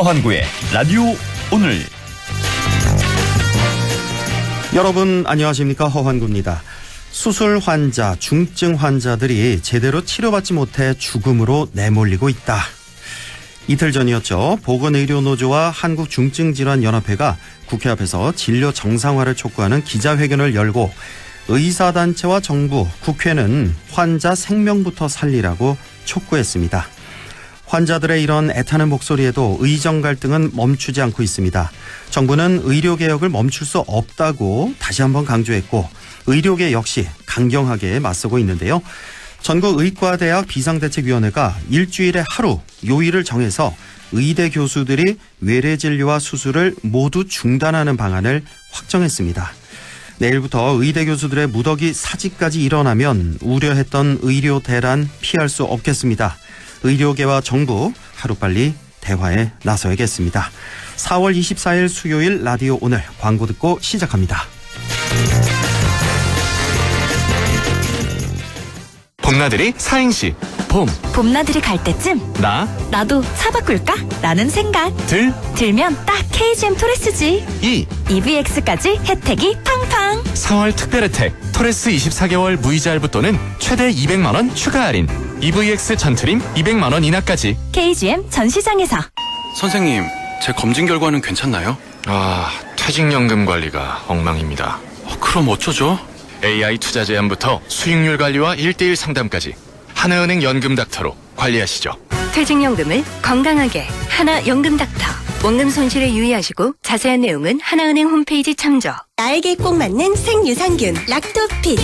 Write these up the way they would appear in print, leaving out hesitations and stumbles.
허환구의 라디오 오늘. 여러분 안녕하십니까? 허환구입니다. 수술 환자, 중증 환자들이 제대로 치료받지 못해 죽음으로 내몰리고 있다. 이틀 전이었죠. 보건의료노조와 한국중증질환연합회가 국회 앞에서 진료 정상화를 촉구하는 기자회견을 열고 의사단체와 정부, 국회는 환자 생명부터 살리라고 촉구했습니다. 환자들의 이런 애타는 목소리에도 의정 갈등은 멈추지 않고 있습니다. 정부는 의료개혁을 멈출 수 없다고 다시 한번 강조했고 의료계 역시 강경하게 맞서고 있는데요. 전국의과대학 비상대책위원회가 일주일에 하루 요일을 정해서 의대 교수들이 외래진료와 수술을 모두 중단하는 방안을 확정했습니다. 내일부터 의대 교수들의 무더기 사직까지 일어나면 우려했던 의료 대란 피할 수 없겠습니다. 의료계와 정부 하루빨리 대화에 나서야겠습니다. 4월 24일 수요일 라디오 오늘 광고 듣고 시작합니다. 봄나들이 사행시. 봄나들이 갈 때쯤 나도 차 바꿀까? 라는 생각. 들면 딱 KGM 토레스지. EVX까지 혜택이 팡팡. 4월 특별 혜택 토레스 24개월 무이자 할부 또는 최대 200만원 추가 할인. EVX 전트림 200만원 인하까지. KGM 전시장에서. 선생님, 제 검진 결과는 괜찮나요? 퇴직연금 관리가 엉망입니다. 그럼 어쩌죠? AI 투자 제한부터 수익률 관리와 1:1 상담까지 하나은행 연금닥터로 관리하시죠. 퇴직연금을 건강하게 하나연금닥터. 원금 손실에 유의하시고 자세한 내용은 하나은행 홈페이지 참조. 나에게 꼭 맞는 생유산균 락토핏.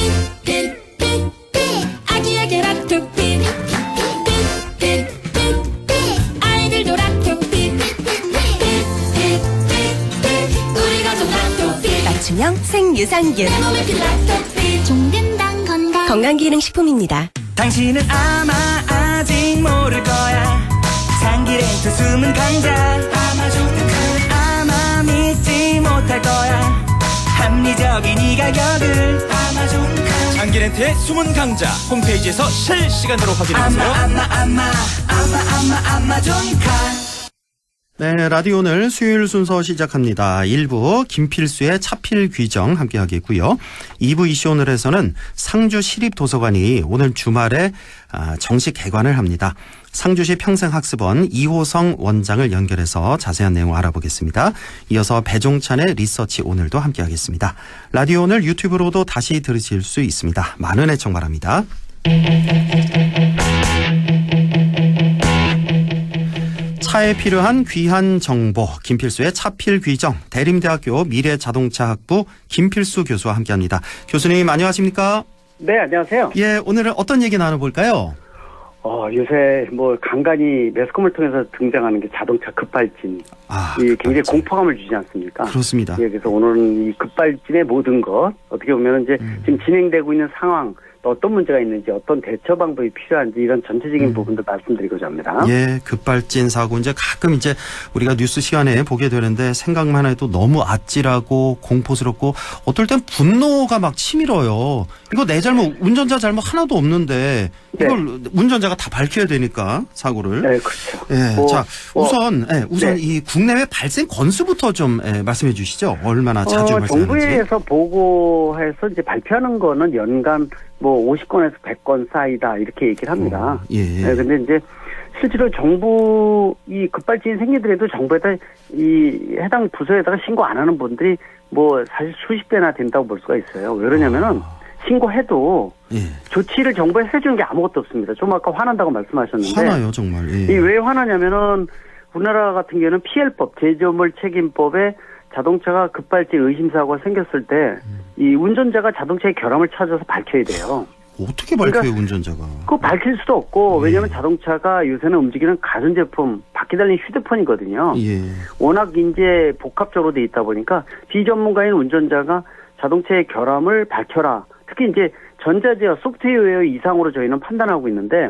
아기에게 락토핏. 아이들도 락토핏. 우리 가족 락토핏. 맞춤형 생유산균. 건강기능식품입니다. 당신은 아마 아직 모를 거야. 상기랭투 숨은 강자 아마존카. 아마 믿지 못할 거야. 합리적인 이 가격을 아마존카. 장기렌트의 숨은 강자 홈페이지에서 실시간으로 확인해보세요. 아마존카. 네, 라디오 오늘 수요일 순서 시작합니다. 1부 김필수의 차필 귀정 함께 하겠고요. 2부 이슈 오늘에서는 상주 시립도서관이 오늘 주말에 정식 개관을 합니다. 상주시 평생학습원 이호성 원장을 연결해서 자세한 내용 알아보겠습니다. 이어서 배종찬의 리서치 오늘도 함께 하겠습니다. 라디오 오늘 유튜브로도 다시 들으실 수 있습니다. 많은 애청 바랍니다. 차에 필요한 귀한 정보 김필수의 차필 귀정 대림대학교 미래자동차학부 김필수 교수와 함께합니다. 교수님 안녕하십니까? 네, 안녕하세요. 예, 오늘은 어떤 얘기 나눠볼까요? 요새 간간히 매스컴을 통해서 등장하는 게 자동차 급발진. 이 굉장히 공포감을 주지 않습니까? 그렇습니다. 예, 그래서 오늘은 이 급발진의 모든 것, 어떻게 보면 이제 지금 진행되고 있는 상황, 또 어떤 문제가 있는지, 어떤 대처 방법이 필요한지 이런 전체적인 부분도 말씀드리고자 합니다. 예, 급발진 사고 이제 가끔 이제 우리가 뉴스 시간에 보게 되는데 생각만 해도 너무 아찔하고 공포스럽고 어떨 땐 분노가 막 치밀어요. 이거 내 잘못, 운전자 잘못 하나도 없는데 이걸 운전자가 다 밝혀야 되니까 사고를. 네, 그렇죠. 예, 자 우선 이 국내외 발생 건수부터 좀 말씀해 주시죠. 얼마나 자주 발생하는지. 정부에서 보고해서 이제 발표하는 거는 연간 50건에서 100건 사이다 이렇게 얘기를 합니다. 네, 근데 이제 실제로 정부 이 급발진이 생기더라도 정부에다 이 해당 부서에다가 신고 안 하는 분들이 사실 수십 배나 된다고 볼 수가 있어요. 왜 그러냐면은 신고해도 조치를 정부에서 해주는 게 아무것도 없습니다. 좀 아까 화난다고 말씀하셨는데. 화나요, 정말. 이 왜 화나냐면은 우리나라 같은 경우는 PL법, 제조물 책임법에 자동차가 급발진 의심사고가 생겼을 때 이 운전자가 자동차의 결함을 찾아서 밝혀야 돼요. 어떻게 밝혀요, 운전자가? 그거 밝힐 수도 없고, 왜냐하면 자동차가 요새는 움직이는 가전제품, 바퀴 달린 휴대폰이거든요. 워낙 이제 복합적으로 돼 있다 보니까 비전문가인 운전자가 자동차의 결함을 밝혀라. 특히 이제 전자제어, 소프트웨어 이상으로 저희는 판단하고 있는데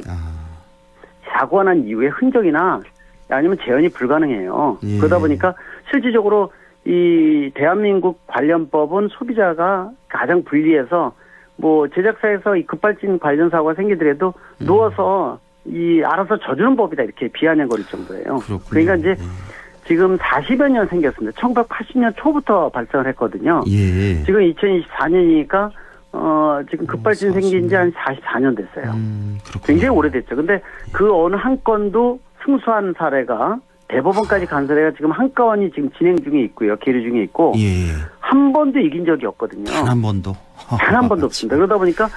사고가 난 이후에 흔적이나 아니면 재현이 불가능해요. 그러다 보니까 실질적으로 이 대한민국 관련법은 소비자가 가장 불리해서 제작사에서 이 급발진 관련 사고가 생기더라도 누워서 알아서 져주는 법이다 이렇게 비아냥거릴 정도예요. 그렇군요. 그러니까 이제 지금 40여 년 생겼습니다. 1980년 초부터 발전을 했거든요. 예. 지금 2024년이니까 지금 급발진 생긴 지 한 44년 됐어요. 그렇군요. 굉장히 오래됐죠. 근데 그 어느 한 건도 승소한 사례가 대법원까지 간 사례가 지금 한 건이 지금 진행 중에 있고요. 계류 중에 있고 예. 한 번도 이긴 적이 없거든요. 단 한 번도. 단 한 번도 없습니다. 그러다 보니까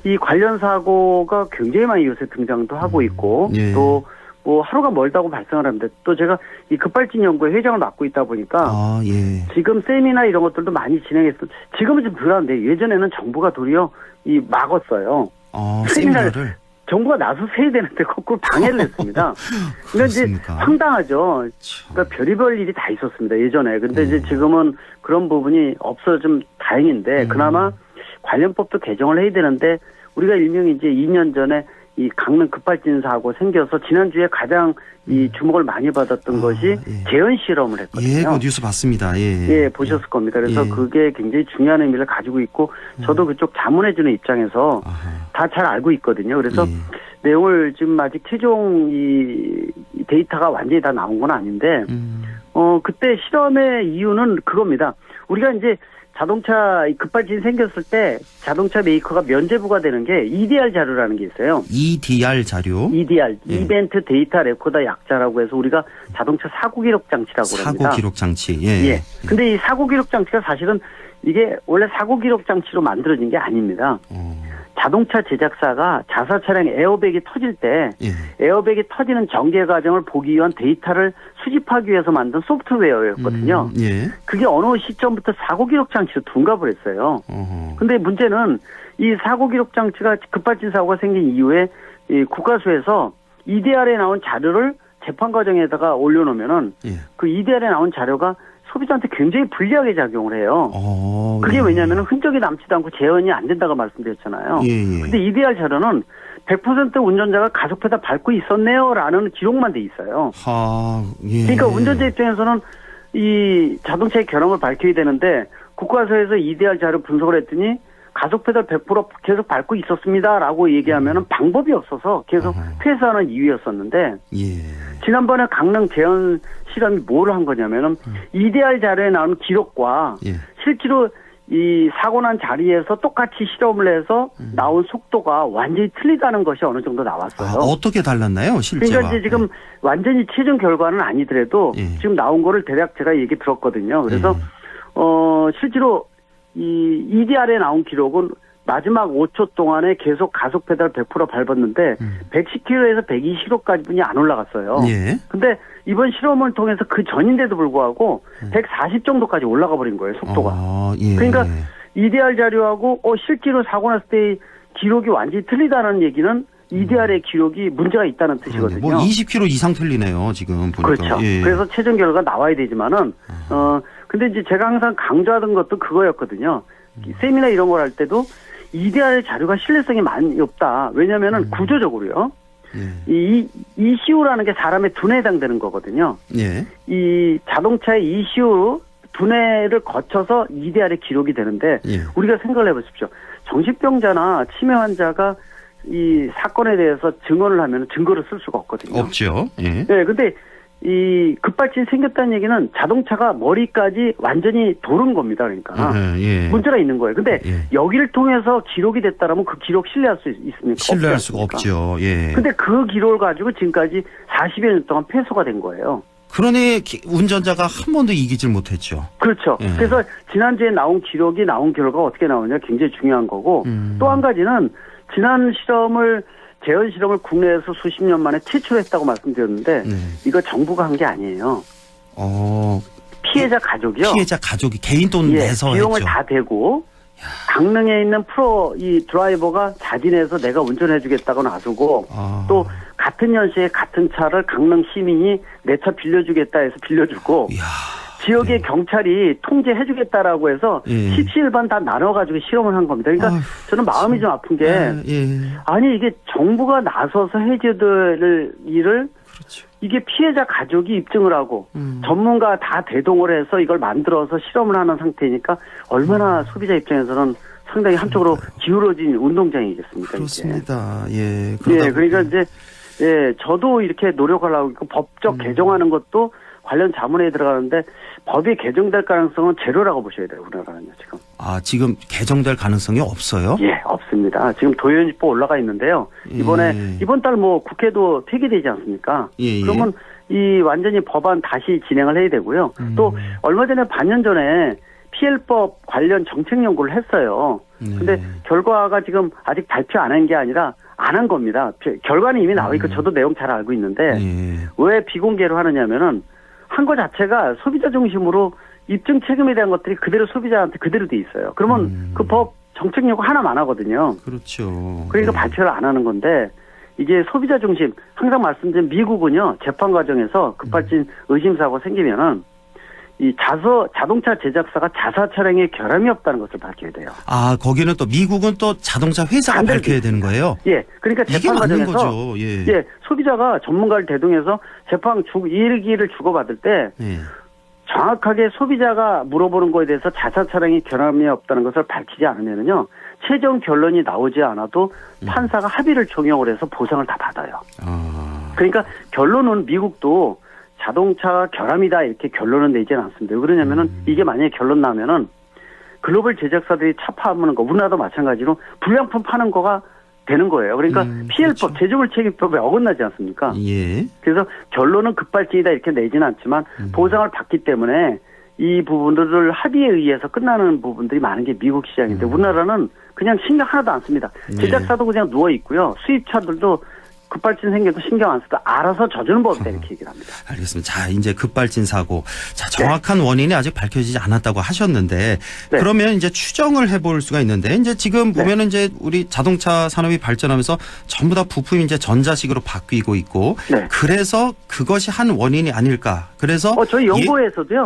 이 관련 사고가 굉장히 많이 요새 등장도 하고 있고 예. 또 뭐 하루가 멀다고 발생을 합니다. 또 제가 이 급발진 연구회 회장을 맡고 있다 보니까 예. 지금 세미나 이런 것들도 많이 진행했어. 지금은 좀 덜한데 예전에는 정부가 도리어 이 막았어요. 세미나를 정부가 나서서 해야 되는데 거꾸로 방해를 했습니다. 그러니까 이제 황당하죠. 그러니까 별의별 일이 다 있었습니다. 예전에. 근데 이제 지금은 그런 부분이 없어 좀 다행인데 그나마 관련법도 개정을 해야 되는데 우리가 일명이 이제 2년 전에 이 강릉 급발진 사고 생겨서 지난주에 가장 이 주목을 많이 받았던 것이 예. 재현 실험을 했거든요. 예, 그 뉴스 봤습니다. 예. 예, 보셨을 겁니다. 그래서 예. 그게 굉장히 중요한 의미를 가지고 있고 저도 그쪽 자문해주는 입장에서 다 잘 알고 있거든요. 그래서 내용을 지금 아직 최종 이 데이터가 완전히 다 나온 건 아닌데 그때 실험의 이유는 그겁니다. 우리가 이제 자동차 급발진 생겼을 때 자동차 메이커가 면제부가 되는 게 EDR 자료라는 게 있어요. EDR 자료. EDR, 예. 이벤트 데이터 레코더 약자라고 해서 우리가 자동차 사고 기록 장치라고 합니다. 사고 기록 장치. 예. 예. 근데 이 사고 기록 장치가 사실은 이게 원래 사고 기록 장치로 만들어진 게 아닙니다. 자동차 제작사가 자사 차량 에어백이 터질 때 예. 에어백이 터지는 전개 과정을 보기 위한 데이터를 수집하기 위해서 만든 소프트웨어였거든요. 예. 그게 어느 시점부터 사고 기록 장치로 둔갑을 했어요. 근데 문제는 이 사고 기록 장치가 급발진 사고가 생긴 이후에 이 국가수에서 EDR에 나온 자료를 재판 과정에다가 올려놓으면은 예. 그 EDR에 나온 자료가 소비자한테 굉장히 불리하게 작용을 해요. 그게 예. 왜냐하면 흔적이 남지도 않고 재현이 안 된다고 말씀드렸잖아요. 예. 근데 EDR 자료는 100% 운전자가 가속페달 밟고 있었네요라는 기록만 돼 있어요. 예. 그러니까 운전자 입장에서는 이 자동차의 결함을 밝혀야 되는데 국가서에서 EDR 자료 분석을 했더니 가속페달 100% 계속 밟고 있었습니다라고 얘기하면은 방법이 없어서 계속 퇴사하는 이유였었는데 지난번에 강릉 재현 실험이 뭘 한 거냐면은 EDR 자료에 나오는 기록과 실제로 이 사고 난 자리에서 똑같이 실험을 해서 나온 속도가 완전히 틀리다는 것이 어느 정도 나왔어요. 어떻게 달랐나요, 실제와? 그러니까 이제 지금 완전히 최종 결과는 아니더라도 지금 나온 거를 대략 제가 얘기 들었거든요. 그래서 실제로 이 EDR에 나온 기록은 마지막 5초 동안에 계속 가속 페달 100% 밟았는데 110km에서 120km까지 분이 안 올라갔어요. 예. 근데 이번 실험을 통해서 그 전인데도 불구하고 140 정도까지 올라가 버린 거예요, 속도가. 예. 그러니까 EDR 자료하고 실제로 사고 났을 때의 기록이 완전히 틀리다는 얘기는 EDR의 기록이 문제가 있다는 뜻이거든요. 뭐 20km 이상 틀리네요, 지금 보니까. 그렇죠. 예. 그래서 최종 결과가 나와야 되지만은 근데 이제 제가 항상 강조하던 것도 그거였거든요. 세미나 이런 걸 할 때도 EDR 자료가 신뢰성이 많이 없다. 왜냐면은 구조적으로요. 이 ECU라는 게 사람의 두뇌에 해당되는 거거든요. 예. 이 자동차의 ECU 두뇌를 거쳐서 EDR의 기록이 되는데 우리가 생각을 해보십시오. 정신병자나 치매 환자가 이 사건에 대해서 증언을 하면 증거를 쓸 수가 없거든요. 없죠. 예. 네, 근데 이 급발진 생겼다는 얘기는 자동차가 머리까지 완전히 도른 겁니다. 그러니까 문제가 있는 거예요. 근데 여기를 통해서 기록이 됐다라면 그 기록 신뢰할 수 있습니까? 신뢰할 수가 없죠. 예. 근데 그 기록을 가지고 지금까지 40여 년 동안 패소가 된 거예요. 그러니 운전자가 한 번도 이기질 못했죠. 그렇죠. 그래서 지난주에 나온 기록이 나온 결과가 어떻게 나오냐 굉장히 중요한 거고 또 한 가지는 지난 재현 실험을 국내에서 수십 년 만에 최초로 했다고 말씀드렸는데 이거 정부가 한 게 아니에요. 피해자 가족이요. 피해자 가족이 개인 돈 내서 비용을 했죠. 다 대고 강릉에 있는 이 드라이버가 자진해서 내가 운전해주겠다고 놔두고 또 같은 연시에 같은 차를 강릉 시민이 내 차 빌려주겠다 해서 빌려주고 지역의 경찰이 통제해주겠다라고 해서 17반 다 나눠가지고 실험을 한 겁니다. 그러니까 저는 마음이 좀 아픈 게 아니 이게 정부가 나서서 해줘야 될 일을 이게 피해자 가족이 입증을 하고 전문가 다 대동을 해서 이걸 만들어서 실험을 하는 상태니까 얼마나 소비자 입장에서는 상당히 한쪽으로 기울어진 운동장이겠습니까? 그렇습니다. 그러니까 이제 저도 이렇게 노력을 하고 있고 법적 개정하는 것도 관련 자문회에 들어가는데 법이 개정될 가능성은 제로라고 보셔야 돼요. 우리나라는요 지금. 아 지금 개정될 가능성이 없어요? 예, 없습니다. 지금 도의원집법 올라가 있는데요. 이번에 이번 달 뭐 국회도 폐기되지 않습니까? 예. 그러면 이 완전히 법안 다시 진행을 해야 되고요. 또 얼마 전에 반년 전에 PL법 관련 정책 연구를 했어요. 근데 결과가 지금 아직 발표 안 한 게 아니라 안 한 겁니다. 결과는 이미 나와 있고 저도 내용 잘 알고 있는데 왜 비공개로 하느냐면은 한 거 자체가 소비자 중심으로 입증 책임에 대한 것들이 그대로 소비자한테 그대로 돼 있어요. 그러면 그 법 정책 연구 하나만 하거든요. 그렇죠. 그러니까 발표를 안 하는 건데 이게 소비자 중심 항상 말씀드린 미국은요 재판 과정에서 급발진 의심사고 생기면은 이 자동차 제작사가 자사 차량에 결함이 없다는 것을 밝혀야 돼요. 아 거기는 또 미국은 또 자동차 회사가 밝혀야 되는 거예요? 예, 그러니까 재판 과정에서 거죠. 예. 소비자가 전문가를 대동해서 재판 이의를 주고받을 때 정확하게 소비자가 물어보는 거에 대해서 자사 차량에 결함이 없다는 것을 밝히지 않으면은요 최종 결론이 나오지 않아도 판사가 합의를 종용을 해서 보상을 다 받아요. 그러니까 결론은 미국도 자동차가 결함이다 이렇게 결론은 내지는 않습니다. 왜 그러냐면은 이게 만약에 결론 나면은 글로벌 제작사들이 차 파는 거 우리나라도 마찬가지로 불량품 파는 거가 되는 거예요. 그러니까 PL법 그렇죠. 제조물 책임법에 어긋나지 않습니까? 예. 그래서 결론은 급발진이다 이렇게 내지는 않지만 보상을 받기 때문에 이 부분들을 합의에 의해서 끝나는 부분들이 많은 게 미국 시장인데 우리나라는 그냥 신경 하나도 안 씁니다. 제작사도 그냥 누워 있고요. 수입차들도 급발진 생겨도 신경 안 써도 알아서 져주는 법이다 이렇게 얘기를 합니다. 알겠습니다. 자 이제 급발진 사고. 자 정확한 원인이 아직 밝혀지지 않았다고 하셨는데 그러면 이제 추정을 해볼 수가 있는데 이제 지금 보면은 이제 우리 자동차 산업이 발전하면서 전부 다 부품이 이제 전자식으로 바뀌고 있고 그래서 그것이 한 원인이 아닐까. 그래서 저희 연구에서도요.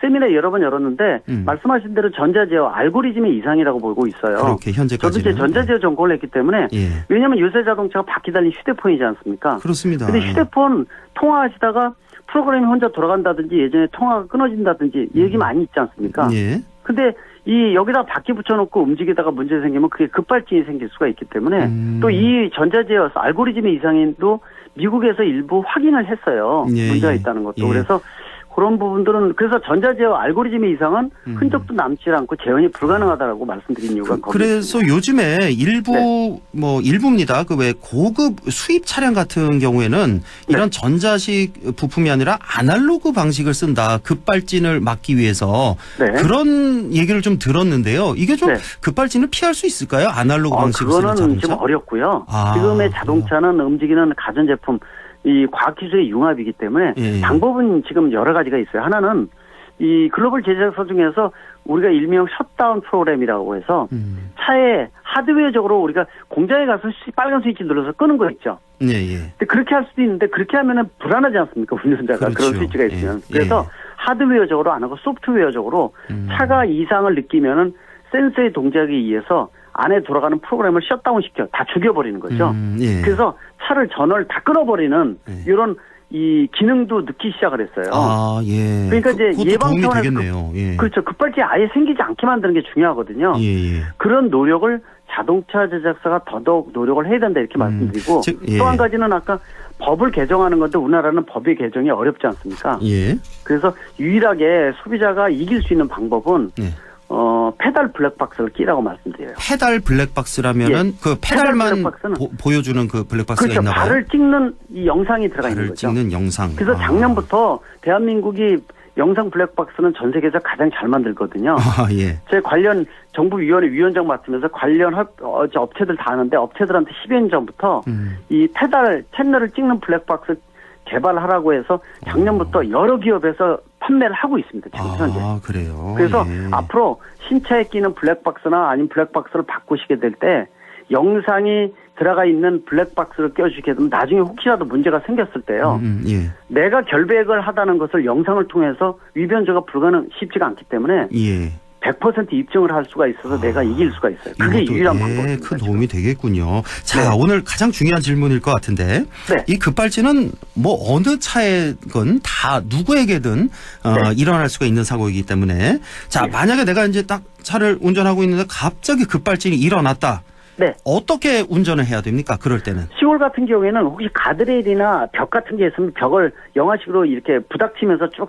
세미나 여러 번 열었는데 말씀하신 대로 전자제어 알고리즘의 이상이라고 보고 있어요. 그렇게 현재까지는. 저도 이제 전자제어 전공을 했기 때문에 왜냐하면 요새 자동차가 바퀴 달린 휴대폰이지 않습니까? 그렇습니다. 근데 휴대폰 통화하시다가 프로그램이 혼자 돌아간다든지 예전에 통화가 끊어진다든지 얘기 많이 있지 않습니까? 근데 이 여기다 바퀴 붙여놓고 움직이다가 문제 생기면 그게 급발진이 생길 수가 있기 때문에 또 이 전자제어 알고리즘의 이상도 미국에서 일부 확인을 했어요. 문제가 있다는 것도. 그래서 그런 부분들은 그래서 전자제어 알고리즘의 이상은 흔적도 남지 않고 재현이 불가능하다라고 말씀드린 이유가 그래서 있습니다. 요즘에 일부입니다. 그 왜 고급 수입 차량 같은 경우에는 이런 전자식 부품이 아니라 아날로그 방식을 쓴다. 급발진을 막기 위해서 그런 얘기를 좀 들었는데요. 이게 좀 급발진을 피할 수 있을까요? 아날로그 방식으로 쓰는 자동차? 그거는 좀 어렵고요. 지금의 자동차는 움직이는 가전제품 이 과학기술의 융합이기 때문에 방법은 지금 여러 가지가 있어요. 하나는 이 글로벌 제작사 중에서 우리가 일명 셧다운 프로그램이라고 해서 차에 하드웨어적으로 우리가 공장에 가서 빨간 스위치 눌러서 끄는 거 있죠. 근데 그렇게 할 수도 있는데 그렇게 하면은 불안하지 않습니까? 운전자가 그런 스위치가 있으면. 그래서 하드웨어적으로 안 하고 소프트웨어적으로 차가 이상을 느끼면은 센서의 동작에 의해서 안에 돌아가는 프로그램을 셧다운 시켜 다 죽여버리는 거죠. 그래서 차를 전원을 다 끊어버리는 이런 이 기능도 넣기 시작을 했어요. 그러니까 이제 예방 차원에서 그렇죠. 급발진 아예 생기지 않게 만드는 게 중요하거든요. 그런 노력을 자동차 제작사가 더더욱 노력을 해야 된다 이렇게 말씀드리고 또 한 가지는 아까 법을 개정하는 건데 우리나라는 법의 개정이 어렵지 않습니까? 그래서 유일하게 소비자가 이길 수 있는 방법은 페달 블랙박스를 끼라고 말씀드려요. 페달 블랙박스라면은 그 페달만 보여주는 그 블랙박스가 있나 봐요. 발을 찍는 이 영상이 들어가 있는 거죠. 발을 찍는 영상. 그래서 작년부터 대한민국이 영상 블랙박스는 전 세계에서 가장 잘 만들거든요. 제 관련 정부위원회 위원장 맡으면서 관련 업체들 다 하는데 업체들한테 10여 년 전부터 이 페달 채널을 찍는 블랙박스 개발하라고 해서 작년부터 여러 기업에서 판매를 하고 있습니다. 지금 현재. 그래요. 그래서 앞으로 신차에 끼는 블랙박스나 아니면 블랙박스를 바꾸시게 될 때 영상이 들어가 있는 블랙박스를 껴주게 되면 나중에 혹시라도 문제가 생겼을 때요. 내가 결백을 하다는 것을 영상을 통해서 위변조가 쉽지가 않기 때문에 100% 입증을 할 수가 있어서 내가 이길 수가 있어요. 그게 유일한 방법입니다. 큰 도움이 되겠군요. 자, 오늘 가장 중요한 질문일 것 같은데 이 급발진은 뭐 어느 차에건 다 누구에게든 일어날 수가 있는 사고이기 때문에 자, 만약에 내가 이제 딱 차를 운전하고 있는데 갑자기 급발진이 일어났다. 네. 어떻게 운전을 해야 됩니까? 그럴 때는. 시골 같은 경우에는 혹시 가드레일이나 벽 같은 게 있으면 벽을 영화식으로 이렇게 부닥치면서 쭉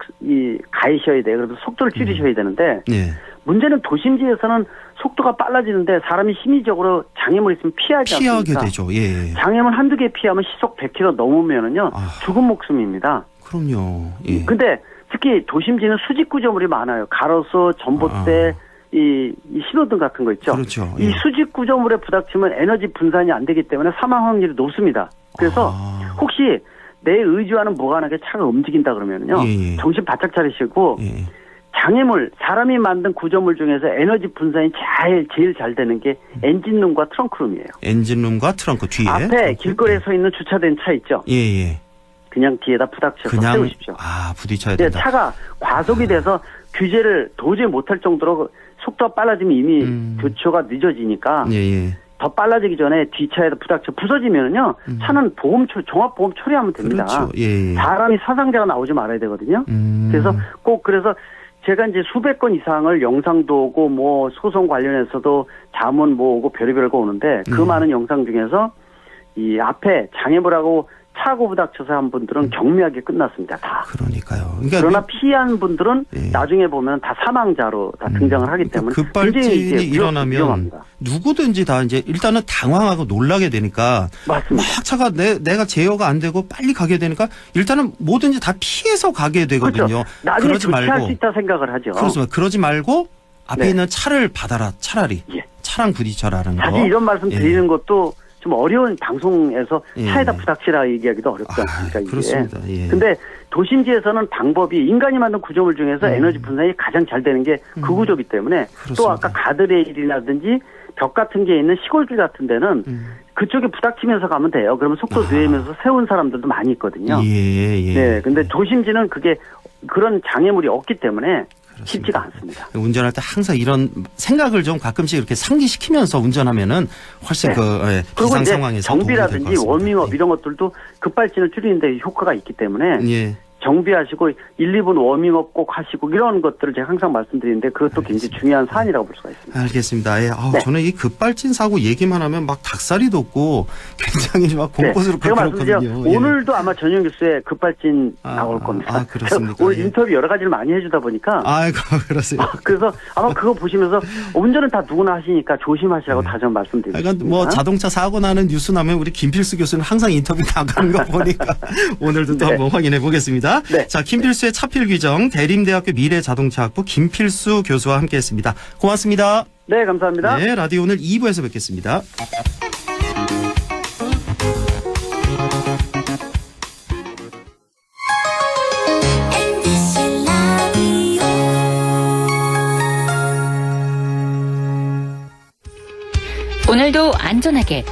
가이셔야 돼요. 그래서 속도를 줄이셔야 되는데 네. 문제는 도심지에서는 속도가 빨라지는데 사람이 심리적으로 장애물이 있으면 피하지 않습니까? 피하게 되죠. 예. 장애물 한두 개 피하면 시속 100km 넘으면은요 죽은 목숨입니다. 그럼요. 예. 근데 특히 도심지는 수직 구조물이 많아요. 가로수, 전봇대, 이 신호등 같은 거 있죠. 그렇죠. 예. 이 수직 구조물에 부닥치면 에너지 분산이 안 되기 때문에 사망 확률이 높습니다. 그래서 혹시 내 의지와는 무관하게 차가 움직인다 그러면요. 예. 정신 바짝 차리시고 예. 장애물, 사람이 만든 구조물 중에서 에너지 분산이 제일 잘 되는 게 엔진룸과 트렁크룸이에요. 엔진룸과 트렁크 뒤에. 앞에 트렁크. 길거리에 서 있는 주차된 차 있죠. 예. 그냥 뒤에다 부닥쳐서 세우십시오. 부딪혀야 근데 된다. 차가 과속이 돼서 규제를 도저히 못할 정도로 속도가 빨라지면 이미 교초가 늦어지니까 예. 더 빨라지기 전에 뒷차에다 부닥쳐 부서지면요 차는 종합보험 처리하면 됩니다. 그렇죠. 예. 사람이 사상자가 나오지 말아야 되거든요. 그래서 그래서 제가 이제 수백 건 이상을 영상도 오고 뭐 소송 관련해서도 자문 뭐 오고 별의별 거 오는데 그 많은 영상 중에서 이 앞에 장애물하고 차고 부닥쳐서 한 분들은 경미하게 끝났습니다. 다. 그러니까요. 그러나 피한 분들은 예. 나중에 보면 다 사망자로 다 등장을 하기 때문에 급발진이 일어나면 위험합니다. 누구든지 다 이제 일단은 당황하고 놀라게 되니까 맞습니다. 막 차가 내가 제어가 안 되고 빨리 가게 되니까 일단은 뭐든지 다 피해서 가게 되거든요. 그렇죠. 나중에 그러지 조치할 말고 수 있다 생각을 하죠. 그렇습니다. 그러지 말고 앞에 네. 있는 차를 받아라. 차라리 예. 차랑 부딪혀라는 거. 사실 이런 말씀 예. 드리는 것도 좀 어려운 방송에서 예. 차에다 부닥치라 얘기하기도 어렵지 않습니까? 이게. 그렇습니다. 예. 근데 도심지에서는 방법이 인간이 만든 구조물 중에서 에너지 분산이 가장 잘 되는 게 그 구조이기 때문에 또 아까 가드레일이라든지 벽 같은 게 있는 시골길 같은 데는 그쪽에 부닥치면서 가면 돼요. 그러면 속도 느리면서 세운 사람들도 많이 있거든요. 예. 네, 근데 도심지는 그게 그런 장애물이 없기 때문에 쉽지가 않습니다. 운전할 때 항상 이런 생각을 좀 가끔씩 이렇게 상기시키면서 운전하면은 훨씬 네. 비상 그리고 이제 상황에서 정비라든지 워밍업 이런 것들도 급발진을 줄이는 데 효과가 있기 때문에 예. 정비하시고 1, 2분 워밍업 꼭 하시고 이런 것들을 제가 항상 말씀드리는데 그것도 굉장히 중요한 사안이라고 볼 수가 있습니다. 알겠습니다. 예. 네. 저는 이 급발진 사고 얘기만 하면 막 닭살이 돋고 굉장히 막 공포스럽고 제가 말씀드려 그렇거든요. 예. 오늘도 아마 전용 뉴스에 급발진 나올 겁니다. 그렇습니까? 오늘 예. 인터뷰 여러 가지를 많이 해주다 보니까 아이고, 그렇습니다. 그래서 아마 그거 보시면서 운전은 다 누구나 하시니까 조심하시라고 다시 한번 말씀드리겠습니다. 그러니까 뭐 자동차 사고 나는 뉴스 나면 우리 김필수 교수는 항상 인터뷰 나가는 거 보니까 오늘도 또 네. 한번 확인해 보겠습니다. 네. 자, 김필수의 차필 규정 대림대학교 미래자동차학부 김필수 교수와 함께했습니다. 고맙습니다. 네, 감사합니다. 네, 라디오 오늘 2부에서 뵙겠습니다. 오늘도 안전하게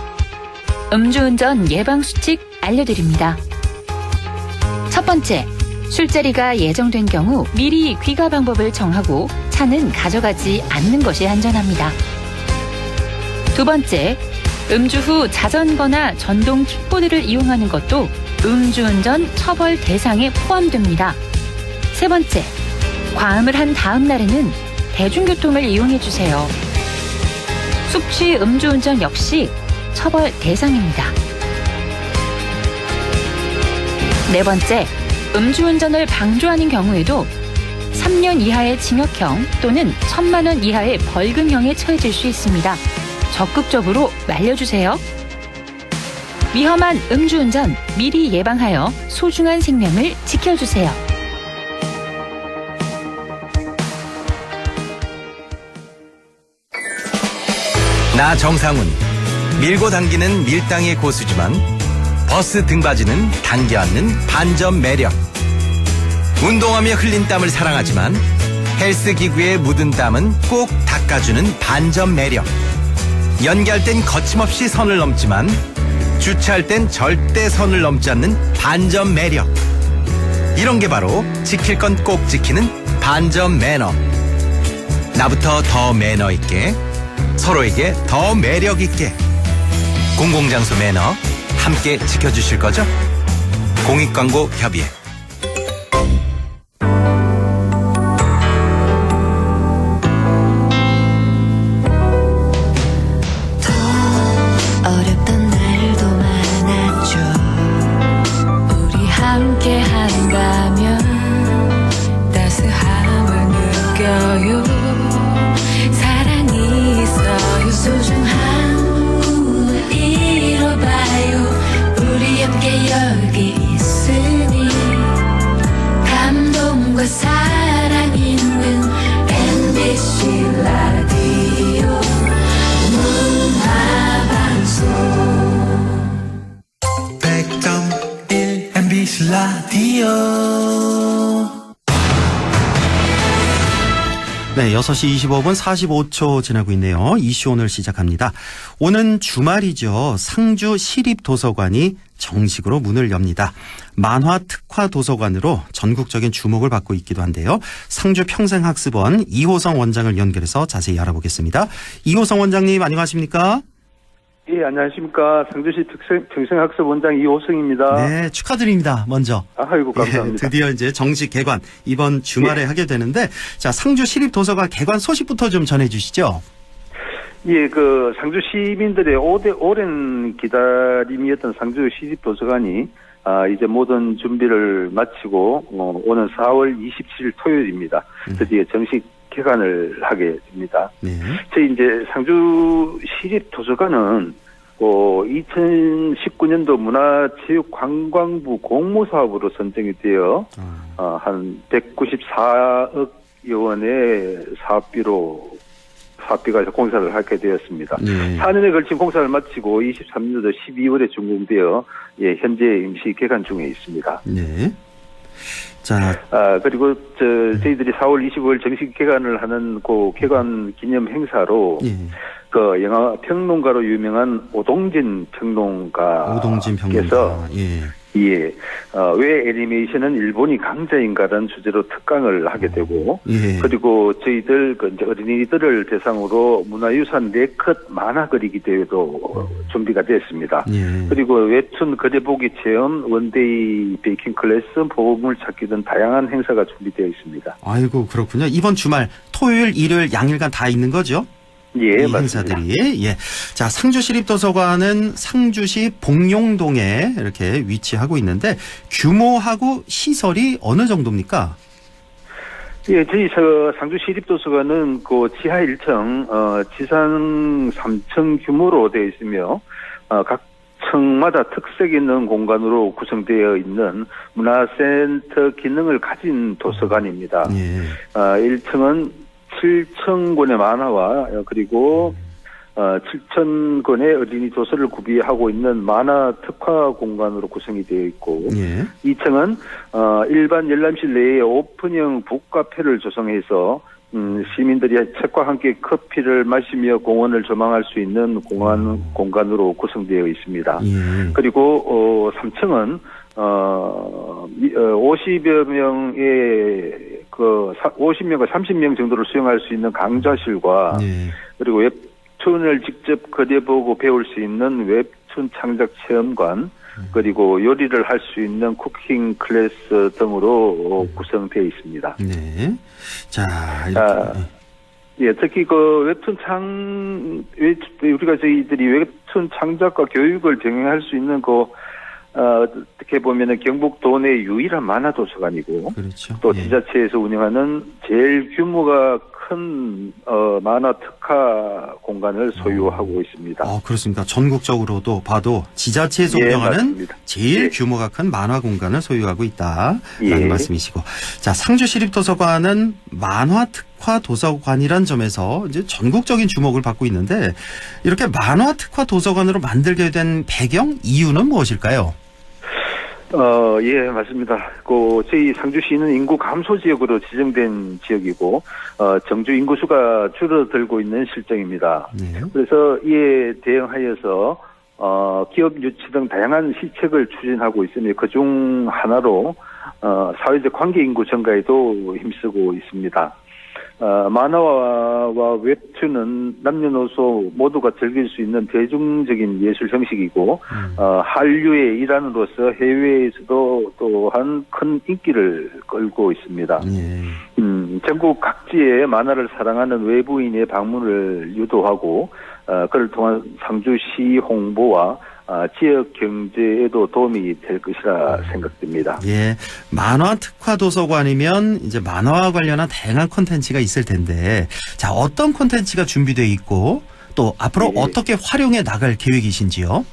음주운전 예방수칙 알려드립니다. 첫 번째, 술자리가 예정된 경우 미리 귀가 방법을 정하고 차는 가져가지 않는 것이 안전합니다. 두 번째, 음주 후 자전거나 전동 킥보드를 이용하는 것도 음주운전 처벌 대상에 포함됩니다. 세 번째, 과음을 한 다음 날에는 대중교통을 이용해 주세요. 숙취 음주운전 역시 처벌 대상입니다. 네 번째, 음주운전을 방조하는 경우에도 3년 이하의 징역형 또는 1,000만 원 이하의 벌금형에 처해질 수 있습니다. 적극적으로 말려주세요. 위험한 음주운전 미리 예방하여 소중한 생명을 지켜주세요. 나 정상훈. 밀고 당기는 밀당의 고수지만 버스 등받이는 당겨 앉는 반전 매력. 운동하며 흘린 땀을 사랑하지만 헬스 기구에 묻은 땀은 꼭 닦아주는 반전 매력. 연기할 땐 거침없이 선을 넘지만 주차할 땐 절대 선을 넘지 않는 반전 매력. 이런 게 바로 지킬 건 꼭 지키는 반전 매너. 나부터 더 매너 있게, 서로에게 더 매력 있게. 공공장소 매너 함께 지켜주실 거죠? 공익광고협의회. 느껴요. 사랑이 있어요. 소중한 꿈을 이뤄봐요. 우리 함께 여기 있으니 감동과 사랑 있는 MBC 라디오 문화방송 100.1 MBC 라디오. 네, 6시 25분 45초 지나고 있네요. 이슈 오늘 시작합니다. 오는 주말이죠. 상주 시립도서관이 정식으로 문을 엽니다. 만화 특화 도서관으로 전국적인 주목을 받고 있기도 한데요. 상주 평생학습원 이호성 원장을 연결해서 자세히 알아보겠습니다. 이호성 원장님 안녕하십니까? 예, 안녕하십니까. 상주시 평생학습원장 이호성입니다. 네, 축하드립니다. 먼저. 아이고, 감사합니다. 예, 드디어 이제 정식 개관 이번 주말에 하게 되는데, 자, 상주 시립도서관 개관 소식부터 좀 전해주시죠. 예, 그 상주 시민들의 오랜 기다림이었던 상주 시립도서관이 이제 모든 준비를 마치고 오는 4월 27일 토요일입니다. 드디어 정식 개관을 하게 됩니다. 네. 저희 이제 상주 시립도서관은 2019년도 문화체육관광부 공모사업으로 선정이 되어 한 194억 원의 사업비가 공사를 하게 되었습니다. 네. 4년에 걸친 공사를 마치고 23년도 12월에 준공되어 현재 임시 개관 중에 있습니다. 네. 자, 그리고 저희들이 4월 25일 정식 개관을 하는 그 개관 기념 행사로 그 영화 평론가로 유명한 오동진 평론가께서 왜 애니메이션은 일본이 강자인가라는 주제로 특강을 하게 되고 그리고 저희들 이제 어린이들을 대상으로 문화유산 4컷 만화 그리기 대회도 준비가 됐습니다. 그리고 웹툰 그려보기 체험, 원데이 베이킹 클래스, 보물 찾기 등 다양한 행사가 준비되어 있습니다. 아이고 그렇군요. 이번 주말 토요일, 일요일 양일간 다 있는 거죠? 예, 이 행사들이. 예. 자, 상주시립도서관은 상주시 복룡동에 이렇게 위치하고 있는데 규모하고 시설이 어느 정도입니까? 예, 저희 상주시립도서관은 그 지하 1층, 지상 3층 규모로 되어 있으며 각 층마다 특색 있는 공간으로 구성되어 있는 문화센터 기능을 가진 도서관입니다. 1층은 7,000권의 만화와 그리고 7,000권의 어린이 도서를 구비하고 있는 만화 특화 공간으로 구성이 되어 있고 2층은 일반 열람실 내에 오픈형 북카페를 조성해서 시민들이 책과 함께 커피를 마시며 공원을 조망할 수 있는 공간으로 구성되어 있습니다. 그리고 3층은 50여 명의 50명과 30명 정도를 수용할 수 있는 강좌실과 그리고 웹툰을 직접 그려보고 배울 수 있는 웹툰 창작 체험관 그리고 요리를 할 수 있는 쿠킹 클래스 등으로 구성되어 있습니다. 네. 자, 특히 그 우리가 저희들이 웹툰 창작과 교육을 병행할 수 있는 어떻게 보면은 경북도 내 유일한 만화 도서관이고, 그렇죠. 또 지자체에서 운영하는 제일 규모가 큰 만화 특화 공간을 소유하고 있습니다. 그렇습니까? 전국적으로도 봐도 지자체에서 운영하는 맞습니다. 제일 규모가 큰 만화 공간을 소유하고 있다라는 말씀이시고, 자, 상주시립도서관은 만화 특화 도서관이란 점에서 이제 전국적인 주목을 받고 있는데 이렇게 만화 특화 도서관으로 만들게 된 배경 이유는 무엇일까요? 예, 맞습니다. 저희 상주시는 인구 감소 지역으로 지정된 지역이고, 정주 인구수가 줄어들고 있는 실정입니다. 그래서 이에 대응하여서, 기업 유치 등 다양한 시책을 추진하고 있으며, 그중 하나로, 사회적 관계 인구 증가에도 힘쓰고 있습니다. 만화와 웹툰은 남녀노소 모두가 즐길 수 있는 대중적인 예술 형식이고 한류의 일환으로서 해외에서도 또한 큰 인기를 끌고 있습니다. 전국 각지의 만화를 사랑하는 외부인의 방문을 유도하고 그를 통한 상주시 홍보와 지역 경제에도 도움이 될 것이라 생각됩니다. 예, 만화 특화 도서관이면 이제 만화와 관련한 다양한 콘텐츠가 있을 텐데, 자, 어떤 콘텐츠가 준비되어 있고 또 앞으로 어떻게 활용해 나갈 계획이신지요?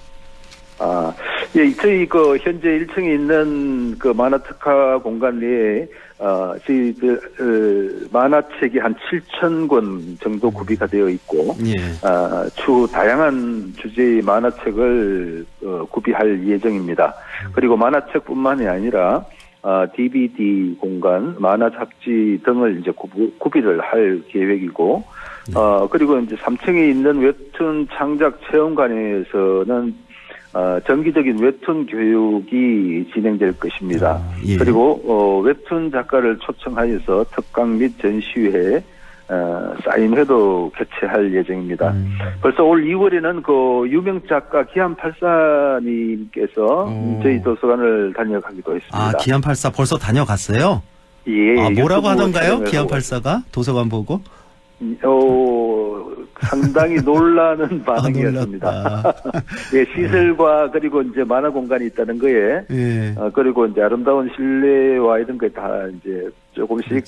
예, 저희 현재 1층에 있는 만화 특화 공간 내에 저희들 만화책이 한 7,000권 정도 구비가 되어 있고, 추후 다양한 주제의 만화책을 구비할 예정입니다. 그리고 만화책뿐만이 아니라 DVD 공간, 만화 잡지 등을 이제 구비를 할 계획이고, 그리고 이제 3층에 있는 웹툰 창작 체험관에서는 정기적인 웹툰 교육이 진행될 것입니다. 그리고 웹툰 작가를 초청하여서 특강 및 전시회, 사인회도 개최할 예정입니다. 벌써 올 2월에는 유명 작가 기안84님께서 저희 도서관을 다녀가기도 했습니다. 기안84 벌써 다녀갔어요? 예. 뭐라고 하던가요? 기안84가 도서관 보고? 상당히 놀라는 반응이었습니다. 예, 시설과 그리고 이제 만화 공간이 있다는 거에, 그리고 이제 아름다운 실내와 이런 게 다 이제 조금씩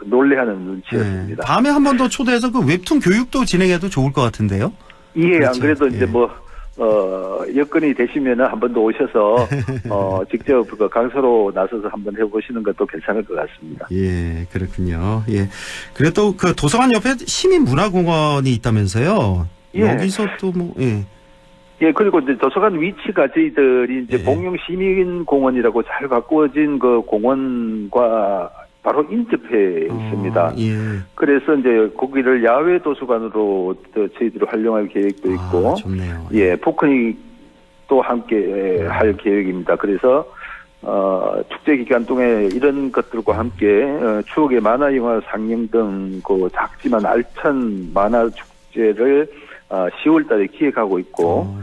놀래하는 눈치였습니다. 다음에 한 번 더 초대해서 웹툰 교육도 진행해도 좋을 것 같은데요? 예, 그렇죠. 안 그래도 이제 여건이 되시면은 한 번 더 오셔서 직접 강사로 나서서 한번 해보시는 것도 괜찮을 것 같습니다. 예, 그렇군요. 예, 그래도 도서관 옆에 시민문화공원이 있다면서요? 여기서 또 예, 그리고 이제 도서관 위치가 저희들이 이제 봉용 시민공원이라고 잘 가꾸어진 공원과 바로 인접해 있습니다. 그래서 이제 거기를 야외 도서관으로 저희들이 활용할 계획도 있고, 좋네요. 예, 포크닉도 함께 할 계획입니다. 그래서 축제 기간 동안 이런 것들과 함께 추억의 만화 영화 상영 등 작지만 알찬 만화 축제를 10월 달에 기획하고 있고,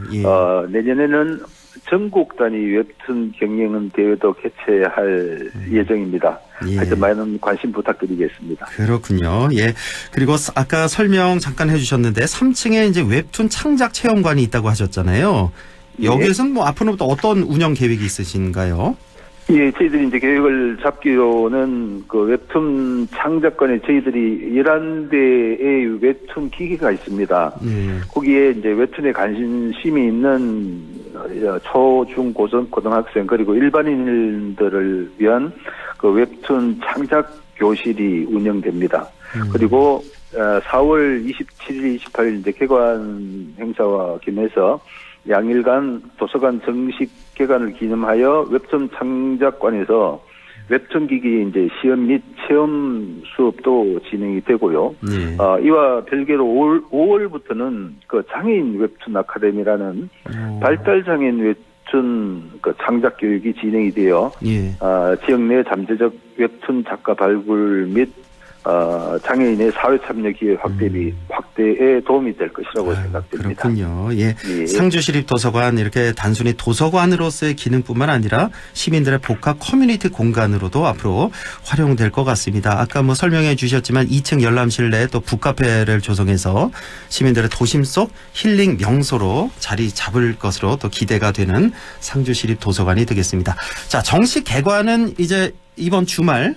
내년에는 전국 단위 웹툰 경연 대회도 개최할 예정입니다. 하여튼 많은 관심 부탁드리겠습니다. 그렇군요. 예. 그리고 아까 설명 잠깐 해주셨는데 3층에 이제 웹툰 창작 체험관이 있다고 하셨잖아요. 여기에서는 앞으로부터 어떤 운영 계획이 있으신가요? 예, 저희들이 이제 계획을 잡기로는 웹툰 창작관에 저희들이 11대의 웹툰 기기가 있습니다. 거기에 이제 웹툰에 관심이 있는 초, 중, 고등학생 그리고 일반인들을 위한 웹툰 창작 교실이 운영됩니다. 그리고 4월 27일, 28일 이제 개관 행사와 겸해서 양일간 도서관 정식 개관을 기념하여 웹툰 창작관에서 웹툰 기기 이제 시험 및 체험 수업도 진행이 되고요. 이와 별개로 5월부터는 장애인 웹툰 아카데미라는 발달 장애인 웹툰 창작 교육이 진행이 되어 지역 내 잠재적 웹툰 작가 발굴 및 장애인의 사회 참여 기회 확대에 도움이 될 것이라고 생각됩니다. 그렇군요. 예. 상주시립도서관 이렇게 단순히 도서관으로서의 기능뿐만 아니라 시민들의 복합 커뮤니티 공간으로도 앞으로 활용될 것 같습니다. 아까 설명해 주셨지만 2층 열람실 내에 또 북카페를 조성해서 시민들의 도심 속 힐링 명소로 자리 잡을 것으로 또 기대가 되는 상주시립도서관이 되겠습니다. 자, 정식 개관은 이제 이번 주말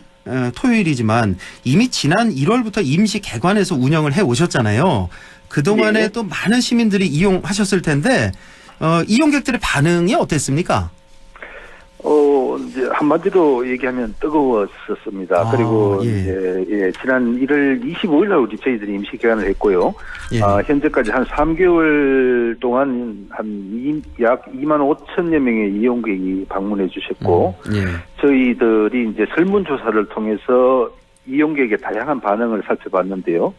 토요일이지만 이미 지난 1월부터 임시 개관해서 운영을 해 오셨잖아요. 그동안에 또 많은 시민들이 이용하셨을 텐데 이용객들의 반응이 어땠습니까? 이제 한마디로 얘기하면 뜨거웠었습니다. 그리고 이제 지난 1월 25일 날 우리 저희들이 임시 개관을 했고요. 현재까지 한 3개월 동안 약 2만 5천여 명의 이용객이 방문해 주셨고, 저희들이 이제 설문조사를 통해서 이용객의 다양한 반응을 살펴봤는데요.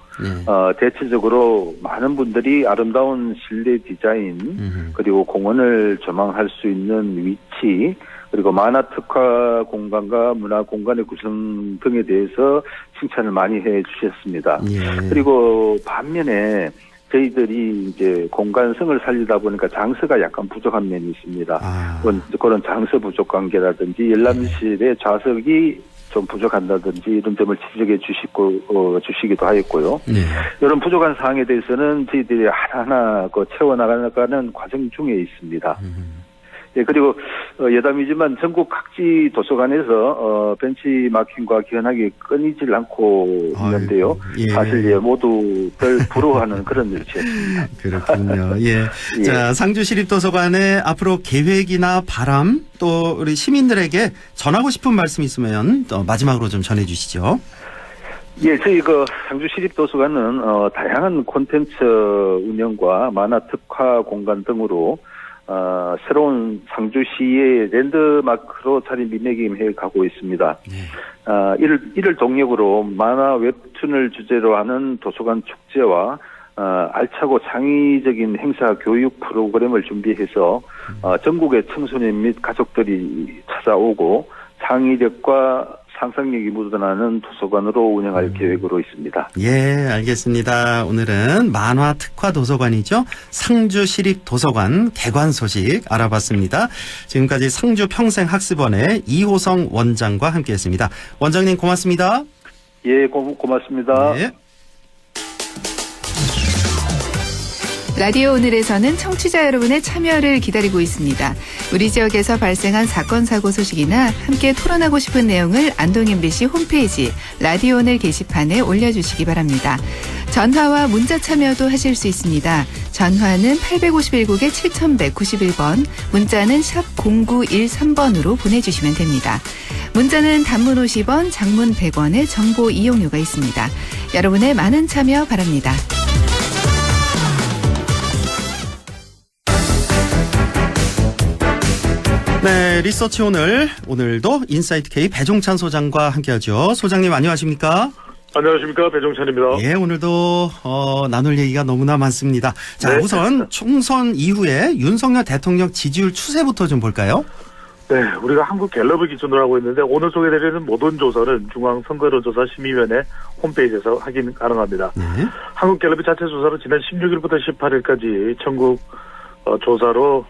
대체적으로 많은 분들이 아름다운 실내 디자인, 그리고 공원을 조망할 수 있는 위치, 그리고 만화 특화 공간과 문화 공간의 구성 등에 대해서 칭찬을 많이 해 주셨습니다. 그리고 반면에 저희들이 이제 공간성을 살리다 보니까 장소가 약간 부족한 면이 있습니다. 그런 장소 부족 관계라든지 열람실의 좌석이 좀 부족한다든지 이런 점을 지적해 주시기도 하였고요. 이런 부족한 사항에 대해서는 저희들이 하나하나 채워나가는 과정 중에 있습니다. 예, 그리고 여담이지만 전국 각지 도서관에서 벤치마킹과 기원하기 끊이질 않고 있는데요. 예. 사실 모두들 부러워하는 그런 일치였습니다. 그렇군요. 예. 예. 자, 상주시립도서관의 앞으로 계획이나 바람 또 우리 시민들에게 전하고 싶은 말씀 있으면 또 마지막으로 좀 전해주시죠. 예, 저희 상주시립도서관은 다양한 콘텐츠 운영과 만화 특화 공간 등으로 새로운 상주시의 랜드마크로 자리매김해 가고 있습니다. 이를 동력으로 만화 웹툰을 주제로 하는 도서관 축제와 알차고 창의적인 행사 교육 프로그램을 준비해서 전국의 청소년 및 가족들이 찾아오고 창의력과 상상력이 묻어나는 도서관으로 운영할 계획으로 있습니다. 예, 알겠습니다. 오늘은 만화 특화 도서관이죠. 상주시립도서관 개관 소식 알아봤습니다. 지금까지 상주평생학습원의 이호성 원장과 함께했습니다. 원장님 고맙습니다. 예, 고맙습니다. 네. 라디오 오늘에서는 청취자 여러분의 참여를 기다리고 있습니다. 우리 지역에서 발생한 사건 사고 소식이나 함께 토론하고 싶은 내용을 안동 MBC 홈페이지 라디오 오늘 게시판에 올려주시기 바랍니다. 전화와 문자 참여도 하실 수 있습니다. 전화는 851국에 7191번, 문자는 샵 0913번으로 보내주시면 됩니다. 문자는 단문 50원, 장문 100원의 정보 이용료가 있습니다. 여러분의 많은 참여 바랍니다. 네, 리서치 오늘도 인사이트 K 배종찬 소장과 함께하죠. 소장님 안녕하십니까? 안녕하십니까, 배종찬입니다. 예, 오늘도 나눌 얘기가 너무나 많습니다. 자, 네. 우선 총선 이후에 윤석열 대통령 지지율 추세부터 좀 볼까요? 네, 우리가 한국 갤럽을 기준으로 하고 있는데 오늘 소개드리는 모든 조사는 중앙선거여론조사 심의위원회 홈페이지에서 확인 가능합니다. 네. 한국 갤럽의 자체 조사로 지난 16일부터 18일까지 전국 조사로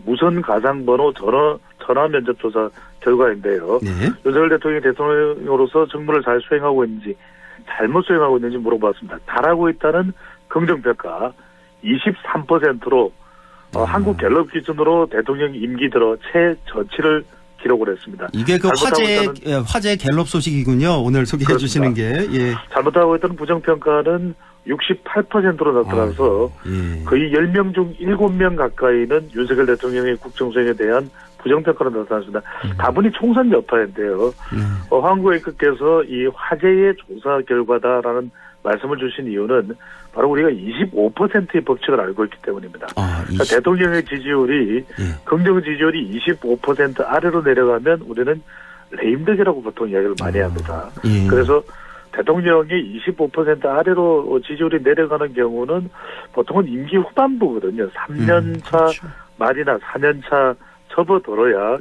무선 가상번호 전화 면접 조사 결과인데요. 네. 윤석열 대통령이 대통령으로서職務를 잘 수행하고 있는지 잘못 수행하고 있는지 물어봤습니다. 잘하고 있다는 긍정평가 23%로 한국 갤럽 기준으로 대통령 임기 들어 최저치를 기록을 했습니다. 이게 그 화제 갤럽 소식이군요. 오늘 소개해 주시는 게. 예. 잘못하고 있다는 부정평가는 68%로 나타나서 거의 10명 중 7명 가까이는 윤석열 대통령의 국정수행에 대한 부정평가로 나타났습니다. 다분히 총선 여파인데요. 황구웨이크께서 이 화제의 조사 결과다라는 말씀을 주신 이유는 바로 우리가 25%의 법칙을 알고 있기 때문입니다. 그러니까 대통령의 지지율이 긍정 지지율이 25% 아래로 내려가면 우리는 레임덕이라고 보통 이야기를 많이 합니다. 그래서 대통령이 25% 아래로 지지율이 내려가는 경우는 보통은 임기 후반부거든요. 3년 차 그렇죠. 말이나 4년 차 접어들어야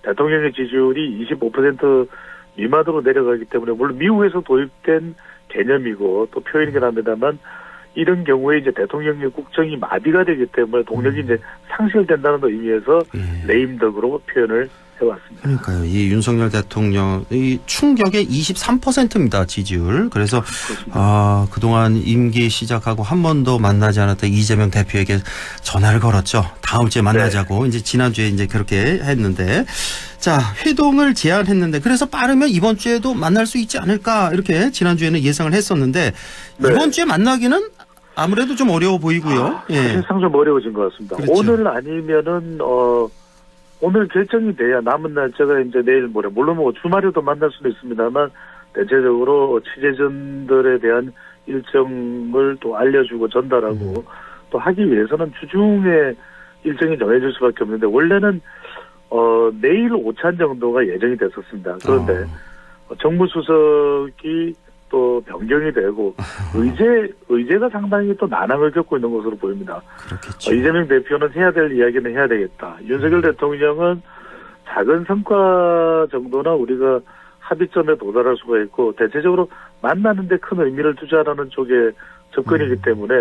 대통령의 지지율이 25% 미만으로 내려가기 때문에 물론 미국에서 도입된 개념이고 또 표현이긴 합니다만 이런 경우에 이제 대통령의 국정이 마비가 되기 때문에 동력이 이제 상실된다는 의미에서 레임덕으로 표현을 해왔습니다. 그러니까요. 이 윤석열 대통령 이 충격의 23%입니다. 지지율. 그래서 그동안 임기 시작하고 한 번도 만나지 않았던 이재명 대표에게 전화를 걸었죠. 다음 주에 만나자고. 네. 이제 지난주에 이제 그렇게 했는데 자, 회동을 제안했는데 그래서 빠르면 이번 주에도 만날 수 있지 않을까 이렇게 지난주에는 예상을 했었는데 네. 이번 주에 만나기는 아무래도 좀 어려워 보이고요. 사실상 좀 어려워진 것 같습니다. 그렇죠. 오늘 아니면은 오늘 결정이 돼야 남은 날짜가 이제 내일 모레 물론 뭐 주말에도 만날 수도 있습니다만 대체적으로 취재진들에 대한 일정을 또 알려주고 전달하고 또 하기 위해서는 주중에 일정이 정해질 수밖에 없는데 원래는 내일 오찬 정도가 예정이 됐었습니다. 그런데 정무수석이 또 변경이 되고 의제가 상당히 또 난항을 겪고 있는 것으로 보입니다. 그렇겠죠. 이재명 대표는 해야 될 이야기는 해야 되겠다. 윤석열 대통령은 작은 성과 정도나 우리가 합의점에 도달할 수가 있고 대체적으로 만나는데 큰 의미를 두자라는 쪽의 접근이기 때문에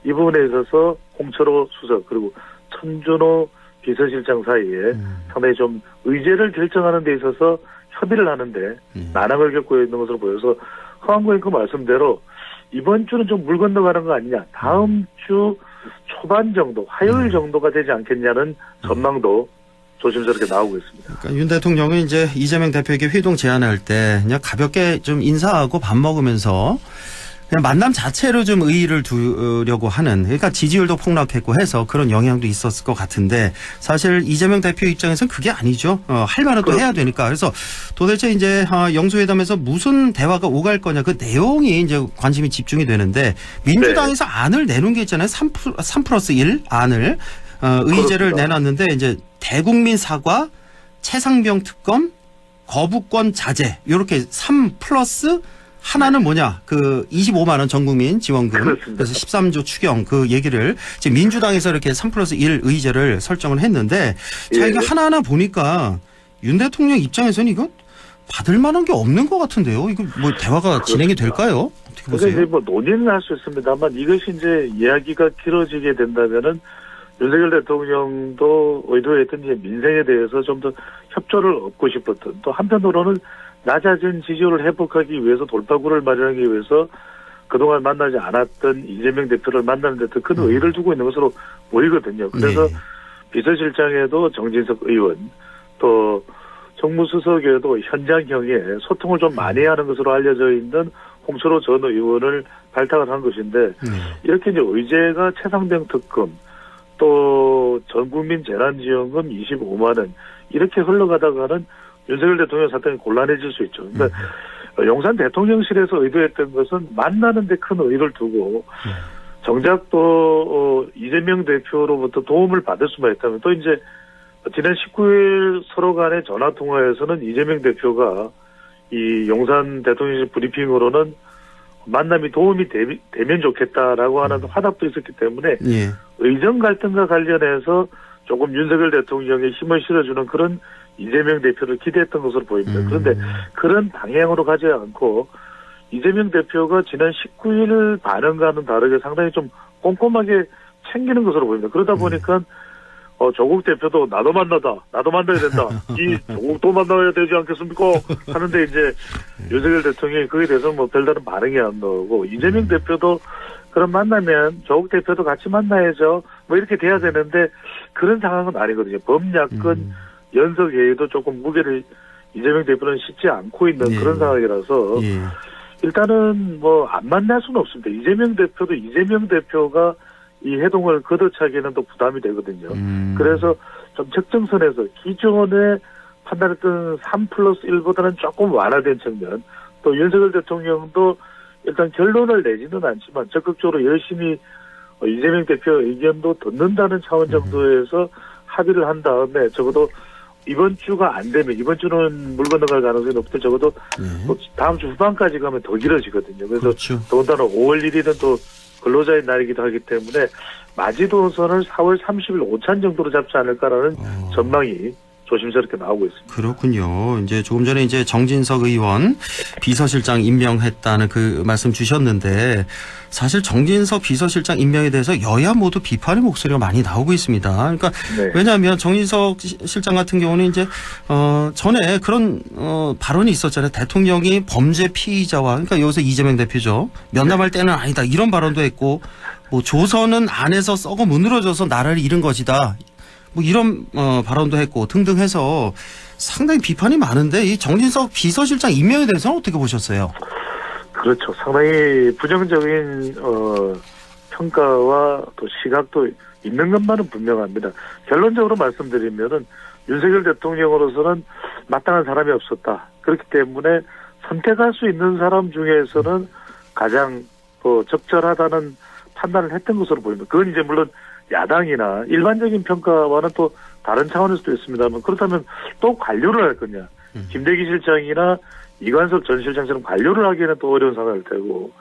이 부분에 있어서 홍철호 수석 그리고 천준호 비서실장 사이에 상당히 좀 의제를 결정하는 데 있어서 협의를 하는데 난항을 겪고 있는 것으로 보여서 허한구 앵커 말씀대로 이번 주는 좀 물 건너가는 거 아니냐. 다음 주 초반 정도, 화요일 정도가 되지 않겠냐는 전망도 조심스럽게 나오고 있습니다. 그러니까 윤 대통령은 이제 이재명 대표에게 회동 제안할 때 그냥 가볍게 좀 인사하고 밥 먹으면서 그냥 만남 자체로 좀 의의를 두려고 하는, 그러니까 지지율도 폭락했고 해서 그런 영향도 있었을 것 같은데 사실 이재명 대표 입장에서는 그게 아니죠. 할 말은 또 해야 되니까. 그래서 도대체 이제 영수회담에서 무슨 대화가 오갈 거냐 그 내용이 이제 관심이 집중이 되는데 민주당에서 안을 내놓은 게 있잖아요. 3+1 안을 의제를 그렇습니다. 내놨는데 이제 대국민 사과, 최상병 특검, 거부권 자제 이렇게 3+ 하나는 뭐냐? 그 25만 원 전국민 지원금. 그렇습니다. 그래서 13조 추경 그 얘기를 지금 민주당에서 이렇게 3+1 의제를 설정을 했는데 자 이게 하나하나 보니까 윤 대통령 입장에서는 이거 받을 만한 게 없는 것 같은데요. 이거 뭐 대화가 진행이 될까요? 어떻게 보세요? 이제 뭐 논의는 할 수 있습니다만 이것이 이제 이야기가 길어지게 된다면은 윤석열 대통령도 의도했던 이제 민생에 대해서 좀 더 협조를 얻고 싶었던, 또 한편으로는 낮아진 지지율을 회복하기 위해서 돌파구를 마련하기 위해서 그동안 만나지 않았던 이재명 대표를 만나는 데 더 큰 의의를 두고 있는 것으로 보이거든요. 그래서 비서실장에도 정진석 의원, 또 정무수석에도 현장형에 소통을 좀 많이 하는 것으로 알려져 있는 홍철호 전 의원을 발탁을 한 것인데 이렇게 이제 의제가 최상병 특검, 또 전국민 재난지원금 25만 원 이렇게 흘러가다가는 윤석열 대통령 사건이 곤란해질 수 있죠. 그러니까 용산 대통령실에서 의도했던 것은 만나는 데 큰 의의를 두고 정작 또 이재명 대표로부터 도움을 받을 수만 있다면 또 이제 지난 19일 서로 간의 전화통화에서는 이재명 대표가 이 용산 대통령실 브리핑으로는 만남이 도움이 되면 좋겠다라고 하는 화답도 있었기 때문에 의정 갈등과 관련해서 조금 윤석열 대통령의 힘을 실어주는 그런 이재명 대표를 기대했던 것으로 보입니다. 그런데 그런 방향으로 가지 않고 이재명 대표가 지난 19일 반응과는 다르게 상당히 좀 꼼꼼하게 챙기는 것으로 보입니다. 그러다 보니까 조국 대표도 나도 만나야 된다. 이 조국도 만나야 되지 않겠습니까? 하는데 이제 윤석열 대통령이 거기에 대해서 뭐 별다른 반응이 안 나오고 이재명 대표도 그럼 만나면 조국 대표도 같이 만나야죠. 뭐 이렇게 돼야 되는데 그런 상황은 아니거든요. 범야권 연석회의도 조금 무게를 이재명 대표는 싣지 않고 있는 그런 상황이라서 일단은 뭐 안 만날 수는 없습니다. 이재명 대표도 이재명 대표가 이 해동을 걷어차기는 또 부담이 되거든요. 그래서 좀 적정선에서 기존에 판단했던 3+1보다는 조금 완화된 측면, 또 윤석열 대통령도 일단 결론을 내지는 않지만 적극적으로 열심히 이재명 대표 의견도 듣는다는 차원 정도에서 합의를 한 다음에 적어도 이번 주가 안 되면 이번 주는 물 건너갈 가능성이 높대 적어도 또 다음 주 후반까지 가면 더 길어지거든요. 그래서 더군다나 5월 1일은 또 근로자의 날이기도 하기 때문에 마지노선을 4월 30일 오찬 정도로 잡지 않을까라는 전망이 조심스럽게 나오고 있습니다. 그렇군요. 이제 조금 전에 이제 정진석 의원 비서실장 임명했다는 그 말씀 주셨는데 사실 정진석 비서실장 임명에 대해서 여야 모두 비판의 목소리가 많이 나오고 있습니다. 그러니까 왜냐하면 정진석 실장 같은 경우는 이제 전에 그런 발언이 있었잖아요. 대통령이 범죄 피의자와 그러니까 여기서 이재명 대표죠. 면담할 때는 아니다 이런 발언도 했고 뭐 조선은 안에서 썩어 무너져서 나라를 잃은 것이다. 뭐 이런 발언도 했고 등등 해서 상당히 비판이 많은데 이 정진석 비서실장 임명에 대해서는 어떻게 보셨어요? 그렇죠. 상당히 부정적인 평가와 또 시각도 있는 것만은 분명합니다. 결론적으로 말씀드리면은 윤석열 대통령으로서는 마땅한 사람이 없었다. 그렇기 때문에 선택할 수 있는 사람 중에서는 가장 적절하다는 판단을 했던 것으로 보입니다. 그건 이제 물론 야당이나 일반적인 평가와는 또 다른 차원일 수도 있습니다만 그렇다면 또 관료를 할 거냐. 김대기 실장이나 이관섭 전 실장처럼 관료를 하기에는 또 어려운 상황일 테고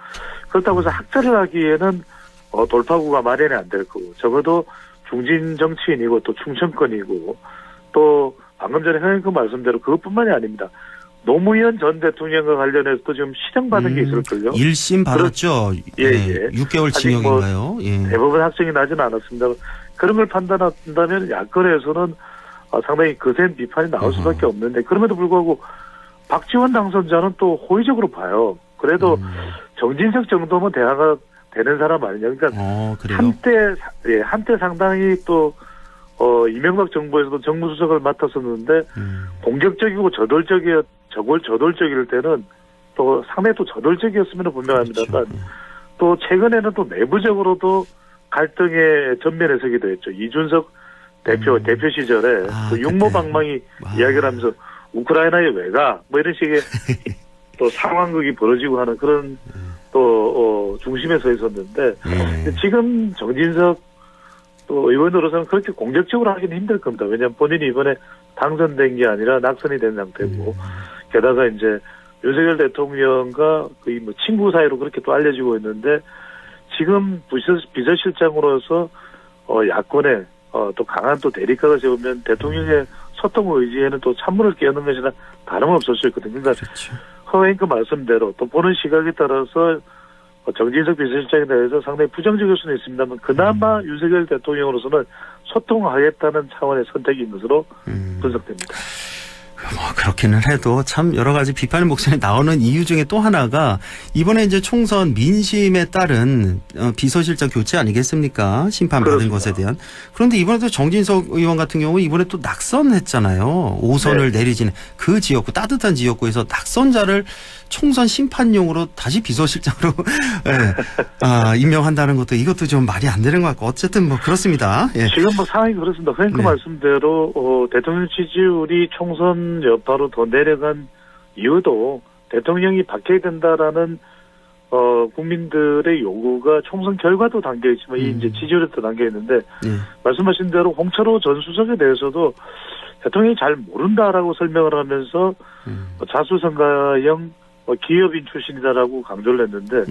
그렇다고 해서 학자를 하기에는 돌파구가 마련이 안 될 거고 적어도 중진 정치인이고 또 충청권이고 또 방금 전에 현행그 말씀대로 그것뿐만이 아닙니다. 노무현 전 대통령과 관련해서도 지금 실형받은 게 있을걸요. 1심 받았죠. 예. 6개월 징역인가요? 대법원 확정이 나지는 않았습니다. 그런 걸 판단한다면 야권에서는 상당히 거센 비판이 나올 수밖에 없는데 그럼에도 불구하고 박지원 당선자는 또 호의적으로 봐요. 그래도 정진석 정도면 대화가 되는 사람 아니냐. 그러니까 한때 상당히 또 이명박 정부에서도 정무수석을 맡았었는데 공격적이고 저돌적일 때는 또 상당히 또 저돌적이었으면 분명합니다. 그렇죠. 또 최근에는 또 내부적으로도 갈등의 전면에 서기도 했죠. 이준석 대표 시절에 그 육모방망이 이야기를 하면서 우크라이나에 왜 가? 뭐 이런 식의 또 상황극이 벌어지고 하는 그런 또 중심에 서 있었는데 지금 정진석 또 의원으로서는 그렇게 공격적으로 하기는 힘들 겁니다. 왜냐하면 본인이 이번에 당선된 게 아니라 낙선이 된 상태고 게다가 이제 윤석열 대통령과 거의 뭐 친구 사이로 그렇게 또 알려지고 있는데 지금 비서실장으로서 야권에 또 강한 또 대립각을 세우면 대통령의 소통 의지에는 또 찬물을 끼얹는 것이나 다름없을 수 있거든요. 그러니까 허앵크 말씀대로 또 보는 시각에 따라서 정진석 비서실장에 대해서 상당히 부정적일 수는 있습니다만 그나마 윤석열 대통령으로서는 소통하겠다는 차원의 선택인 것으로 분석됩니다. 뭐 그렇기는 해도 참 여러 가지 비판의 목소리 나오는 이유 중에 또 하나가 이번에 이제 총선 민심에 따른 비서실장 교체 아니겠습니까? 심판받은 것에 대한. 그런데 이번에도 정진석 의원 같은 경우 이번에 또 낙선했잖아요. 5선을 내리지는 그 지역구 따뜻한 지역구에서 낙선자를 총선 심판용으로 다시 비서실장으로 임명한다는 것도 이것도 좀 말이 안 되는 것 같고 어쨌든 뭐 그렇습니다. 예. 지금 뭐 상황이 그렇습니다. 그 말씀대로 대통령 지지율이 총선 여파로 더 내려간 이유도 대통령이 바뀌어야 된다라는 국민들의 요구가 총선 결과도 담겨 있지만 이 이제 지지율에도 담겨 있는데 말씀하신 대로 홍철호 전 수석에 대해서도 대통령이 잘 모른다라고 설명을 하면서 자수성가형 기업인 출신이다라고 강조를 했는데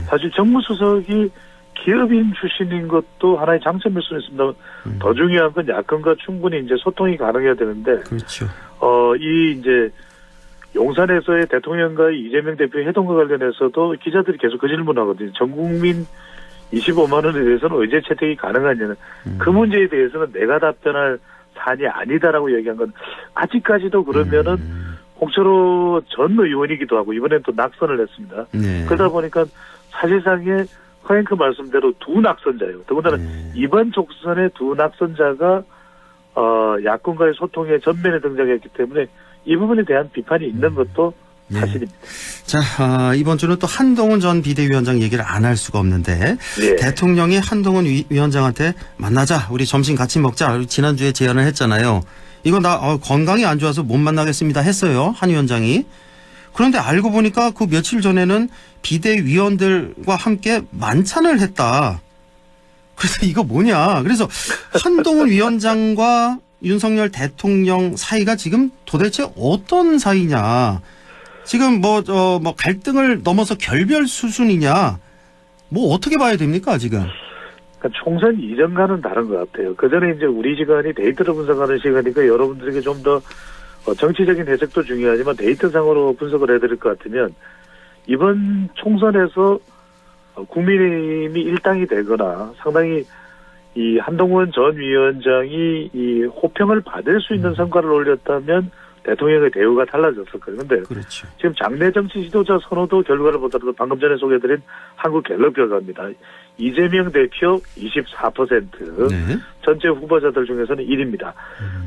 사실 정무수석이 기업인 출신인 것도 하나의 장점일 수는 있습니다. 더 중요한 건 야권과 충분히 이제 소통이 가능해야 되는데 그렇죠. 이 이제 용산에서의 대통령과 이재명 대표의 회동과 관련해서도 기자들이 계속 그 질문하거든요. 전 국민 25만 원에 대해서는 의제 채택이 가능하냐는 그 문제에 대해서는 내가 답변할 사안이 아니다라고 얘기한 건 아직까지도 그러면은 홍철호 전 의원이기도 하고 이번엔 또 낙선을 했습니다. 그러다 보니까 사실상의 허앵크 말씀대로 두 낙선자예요. 더군다나 이번 총선의 두 낙선자가 야권과의 소통의 전면에 등장했기 때문에 이 부분에 대한 비판이 있는 것도 사실입니다. 자, 이번 주는 또 한동훈 전 비대위원장 얘기를 안 할 수가 없는데 대통령이 한동훈 위원장한테 만나자 우리 점심 같이 먹자 지난주에 제안을 했잖아요. 이거 나 건강이 안 좋아서 못 만나겠습니다 했어요. 한 위원장이. 그런데 알고 보니까 그 며칠 전에는 비대위원들과 함께 만찬을 했다. 그래서 이거 뭐냐. 그래서 한동훈 위원장과 윤석열 대통령 사이가 지금 도대체 어떤 사이냐. 지금 뭐 갈등을 넘어서 결별 수준이냐. 뭐 어떻게 봐야 됩니까 지금. 그러니까 총선 이전과는 다른 것 같아요. 그 전에 이제 우리 시간이 데이터로 분석하는 시간이니까 여러분들에게 좀 더 정치적인 해석도 중요하지만 데이터상으로 분석을 해드릴 것 같으면 이번 총선에서 국민의힘이 일당이 되거나 상당히 이 한동훈 전 위원장이 이 호평을 받을 수 있는 성과를 올렸다면 대통령의 대우가 달라졌을 거예요. 그런데 그렇죠. 지금 장내 정치 지도자 선호도 결과를 보더라도 방금 전에 소개해드린 한국갤럽 결과입니다. 이재명 대표 24%, 전체 후보자들 중에서는 1위입니다.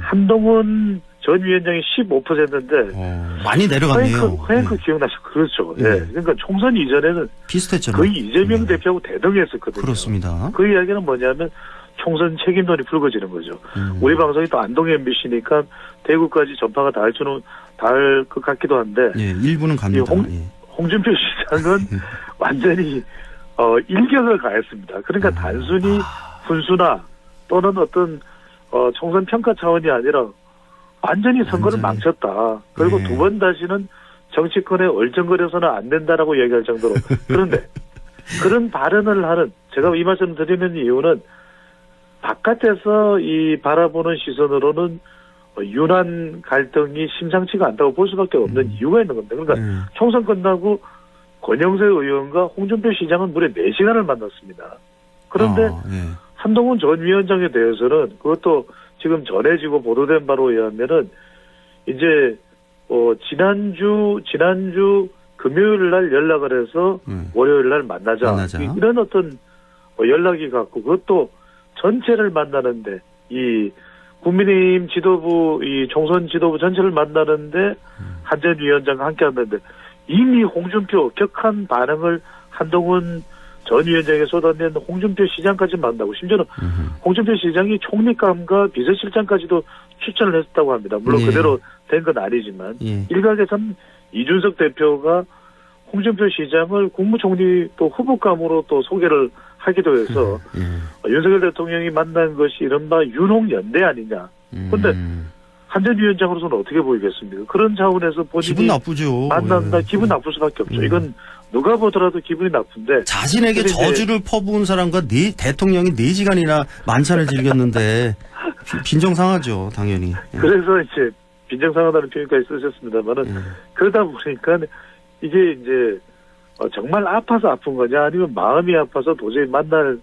한동훈 전 위원장이 15%인데 많이 내려갔네요. 허앵크 기억나시죠? 그렇죠. 그러니까 총선 이전에는 비슷했잖아요. 거의 이재명 대표하고 대등했었거든요. 그렇습니다. 그 이야기는 뭐냐면 총선 책임론이 불거지는 거죠. 우리 방송이 또 안동 MBC니까 대구까지 전파가 닿을 것 같기도 한데 일부는 갑니다. 홍준표 시장은 완전히 일격을 가했습니다. 그러니까 단순히 분수나 또는 어떤 총선 평가 차원이 아니라 완전히 선거를 망쳤다. 그리고 두 번 다시는 정치권에 얼쩡거려서는 안 된다라고 얘기할 정도로. 그런데 그런 발언을 하는 제가 이 말씀을 드리는 이유는 바깥에서 이 바라보는 시선으로는 윤한 갈등이 심상치가 않다고 볼 수밖에 없는 이유가 있는 겁니다. 그러니까 총선 끝나고 권영세 의원과 홍준표 시장은 무려 4시간을 만났습니다. 그런데 한동훈 전 위원장에 대해서는 그것도 지금 전해지고 보도된 바로 의하면은 이제 지난주 금요일 날 연락을 해서 월요일 날 만나자. 이런 어떤 연락이 갔고, 그것도 전체를 만나는데, 이 국민의힘 지도부, 이 총선 지도부 전체를 만나는데, 한전 위원장과 함께 한다는데, 이미 홍준표 격한 반응을 한동훈 전 위원장에 쏟아낸 홍준표 시장까지 만나고, 심지어는 홍준표 시장이 총리감과 비서실장까지도 추천을 했다고 합니다. 물론 그대로 된 건 아니지만, 일각에서는 이준석 대표가 홍준표 시장을 국무총리 또 후보감으로 또 소개를 하기도 해서 윤석열 대통령이 만난 것이 이른바 윤홍연대 아니냐. 그런데 한전 위원장으로서는 어떻게 보이겠습니까? 그런 차원에서 본인이 기분 나쁘죠. 만난다. 기분 나쁠 수밖에 없죠. 이건 누가 보더라도 기분이 나쁜데. 자신에게 저주를 퍼부은 사람과 대통령이 4시간이나 만찬을 즐겼는데 빈정상하죠. 당연히. 그래서 이제 빈정상하다는 표현까지 쓰셨습니다만은 그러다 보니까 이게 이제 정말 아파서 아픈 거냐 아니면 마음이 아파서 도저히 만날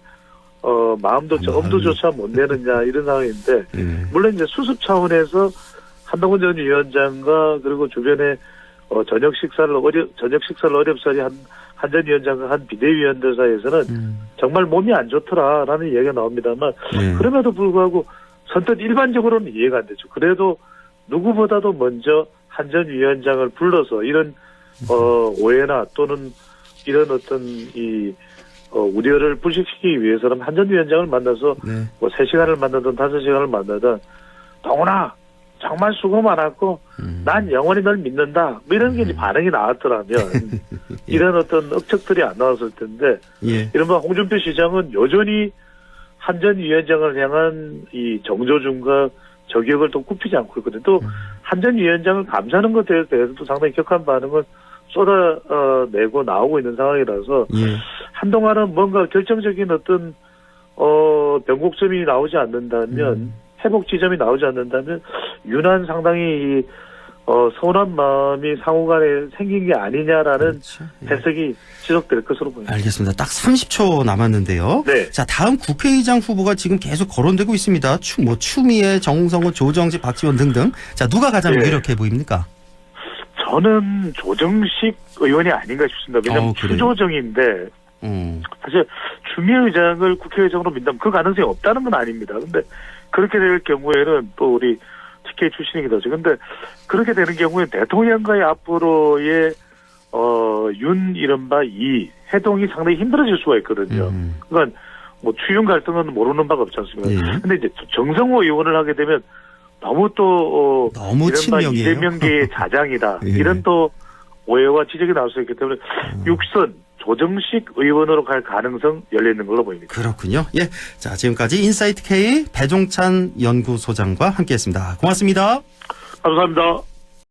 마음도 엄두조차 못 내느냐 이런 상황인데 물론 이제 수습 차원에서 한동훈 전 위원장과 그리고 주변에 저녁 식사를 어렵사리 한 전 위원장과 한 비대위원들 사이에서는 정말 몸이 안 좋더라라는 이야기가 나옵니다만 그럼에도 불구하고 선뜻 일반적으로는 이해가 안 되죠. 그래도 누구보다도 먼저 한 전 위원장을 불러서 이런 오해나 또는 이런 어떤 우려를 불식시키기 위해서는 한 전 위원장을 만나서 뭐 3시간을 만나든 5시간을 만나든 동훈아 정말 수고 많았고 난 영원히 널 믿는다 뭐 이런 게 이제 반응이 나왔더라면 이런 어떤 억측들이 안 나왔을 텐데 이른바 홍준표 시장은 여전히 한 전 위원장을 향한 이 정조준과 저격을 또 굽히지 않고 있거든요. 또 한 전 위원장을 감사하는 것에 대해서도 상당히 격한 반응을 쏟아내고 나오고 있는 상황이라서 한동안은 뭔가 결정적인 어떤 변곡점이 나오지 않는다면 회복 지점이 나오지 않는다면 유난 상당히 서운한 마음이 상호간에 생긴 게 아니냐라는 해석이 지속될 것으로 보입니다. 알겠습니다. 딱 30초 남았는데요. 자, 다음 국회의장 후보가 지금 계속 거론되고 있습니다. 추미애, 정성호, 조정식, 박지원 등등. 자, 누가 가장 유력해 보입니까? 저는 조정식 의원이 아닌가 싶습니다. 왜냐하면 추조정인데 사실 추미애 의장을 국회의장으로 민다면 그 가능성이 없다는 건 아닙니다. 근데 그렇게 될 경우에는 또 우리 TK 출신이기도 하죠. 근데 그렇게 되는 경우에 대통령과의 앞으로의 이른바 해동이 상당히 힘들어질 수가 있거든요. 그러니까 뭐 추윤 갈등은 모르는 바가 없지 않습니까? 근데 이제 정성호 의원을 하게 되면 너무 이른바 이재명계의 자장이다. 이런 또 오해와 지적이 나올 수 있기 때문에 육선 조정식 의원으로 갈 가능성 열려 있는 걸로 보입니다. 그렇군요. 예, 자 지금까지 인사이트 K 배종찬 연구소장과 함께했습니다. 고맙습니다. 감사합니다.